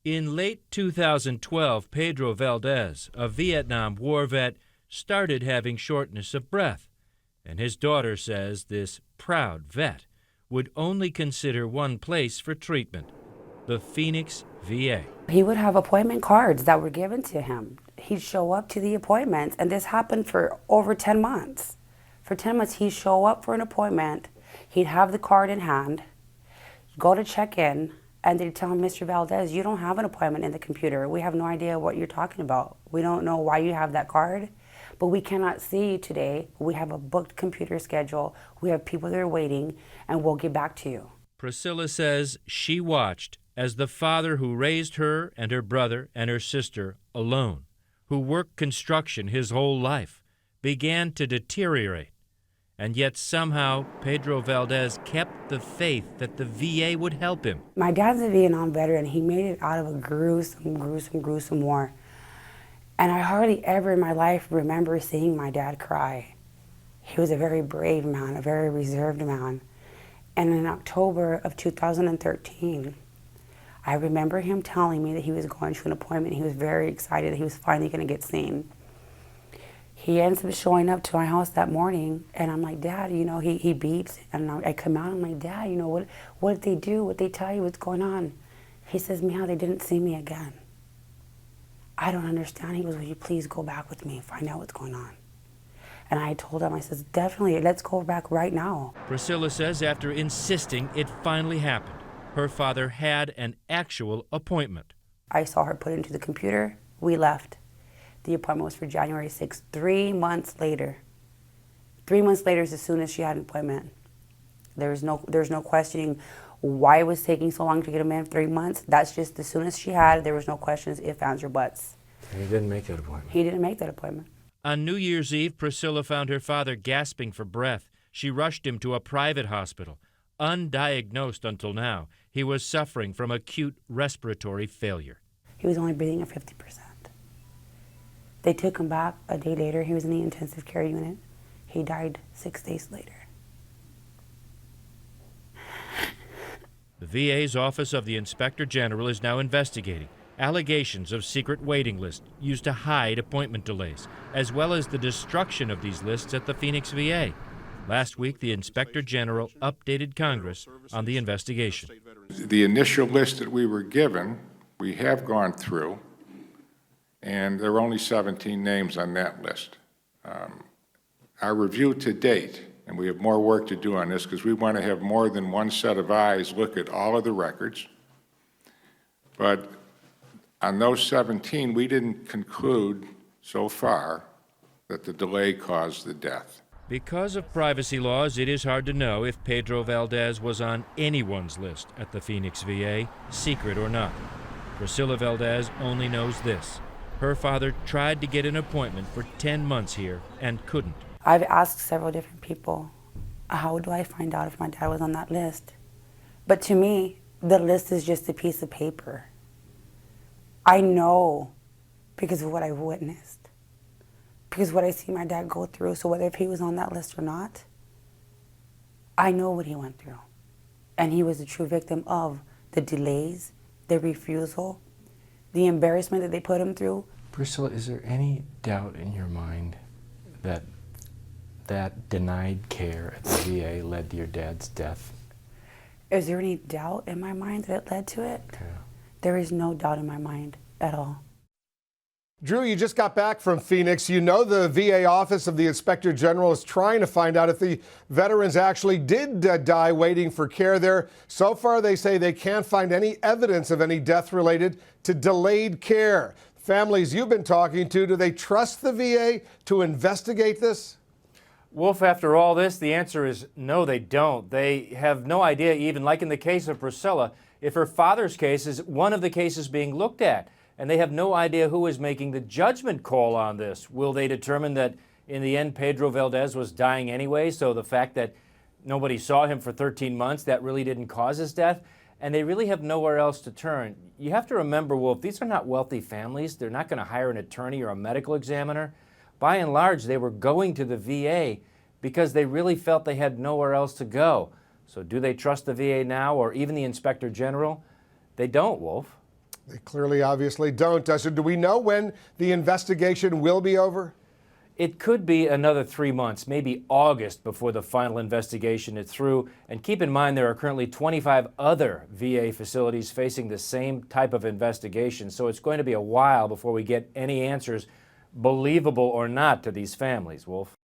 In late 2012, Pedro Valdez, a Vietnam War vet, started having shortness of breath, and his daughter says this proud vet would only consider one place for treatment, the Phoenix VA. He would have appointment cards that were given to him. He'd show up to the appointments, and this happened for over 10 months. For 10 months, he'd show up for an appointment, he'd have the card in hand, go to check in, and they'd tell him, Mr. Valdez, you don't have an appointment in the computer. We have no idea what you're talking about. We don't know why you have that card, but we cannot see you today. We have a booked computer schedule. We have people that are waiting, and we'll get back to you. Priscilla says she watched as the father who raised her and her brother and her sister alone, who worked construction his whole life, began to deteriorate. And yet somehow Pedro Valdez kept the faith that the VA would help him. My dad's a Vietnam veteran. He made it out of a gruesome war. And I hardly ever in my life remember seeing my dad cry. He was a very brave man, a very reserved man. And in October of 2013, I remember him telling me that he was going to an appointment. He was very excited that he was finally going to get seen. He ends up showing up to my house that morning, and I'm like, Dad, you know, he beeps. And I come out, I'm like, Dad, you know, what did they do? What did they tell you? What's going on? He says, Mia, they didn't see me again. I don't understand. He goes, will you please go back with me and find out what's going on? And I told him, I says, definitely, let's go back right now. Priscilla says after insisting, it finally happened. Her father had an actual appointment. I saw her put it into the computer. We left. The appointment was for January 6th, 3 months later. 3 months later is as soon as she had an appointment. There's no questioning why it was taking so long to get him in 3 months. That's just as soon as she had, there was no questions, ifs, ands, or buts. And he didn't make that appointment. He didn't make that appointment. On New Year's Eve, Priscilla found her father gasping for breath. She rushed him to a private hospital. Undiagnosed until now, he was suffering from acute respiratory failure. He was only breathing at 50%. They took him back a day later. He was in the intensive care unit. He died 6 days later. The VA's Office of the Inspector General is now investigating allegations of secret waiting lists used to hide appointment delays, as well as the destruction of these lists at the Phoenix VA. Last week, the Inspector General updated Congress on the investigation. The initial list that we were given, we have gone through, and there are only 17 names on that list. Our review to date, and we have more work to do on this because we want to have more than one set of eyes look at all of the records, but on those 17, we didn't conclude so far that the delay caused the death. Because of privacy laws, it is hard to know if Pedro Valdez was on anyone's list at the Phoenix VA, secret or not. Priscilla Valdez only knows this. Her father tried to get an appointment for 10 months here and couldn't. I've asked several different people, how do I find out if my dad was on that list? But to me, the list is just a piece of paper. I know because of what I've witnessed, because what I see my dad go through. So whether if he was on that list or not, I know what he went through. And he was a true victim of the delays, the refusal, the embarrassment that they put him through. Priscilla, is there any doubt in your mind that that denied care at the VA led to your dad's death? Is there any doubt in my mind that it led to it? Yeah. There is no doubt in my mind at all. Drew, you just got back from Phoenix. You know the VA Office of the Inspector General is trying to find out if the veterans actually did die waiting for care there. So far, they say they can't find any evidence of any death related to delayed care. Families you've been talking to, do they trust the VA to investigate this? Wolf, after all this, the answer is no, they don't. They have no idea, even like in the case of Priscilla, if her father's case is one of the cases being looked at. And they have no idea who is making the judgment call on this. Will they determine that in the end Pedro Valdez was dying anyway, so the fact that nobody saw him for 13 months, that really didn't cause his death? And they really have nowhere else to turn. You have to remember, Wolf, these are not wealthy families. They're not going to hire an attorney or a medical examiner. By and large, they were going to the VA because they really felt they had nowhere else to go. So do they trust the VA now or even the Inspector General? They don't, Wolf. They clearly, obviously don't. So do we know when the investigation will be over? It could be another 3 months, maybe August, before the final investigation is through. And keep in mind, there are currently 25 other VA facilities facing the same type of investigation. So it's going to be a while before we get any answers, believable or not, to these families, Wolf.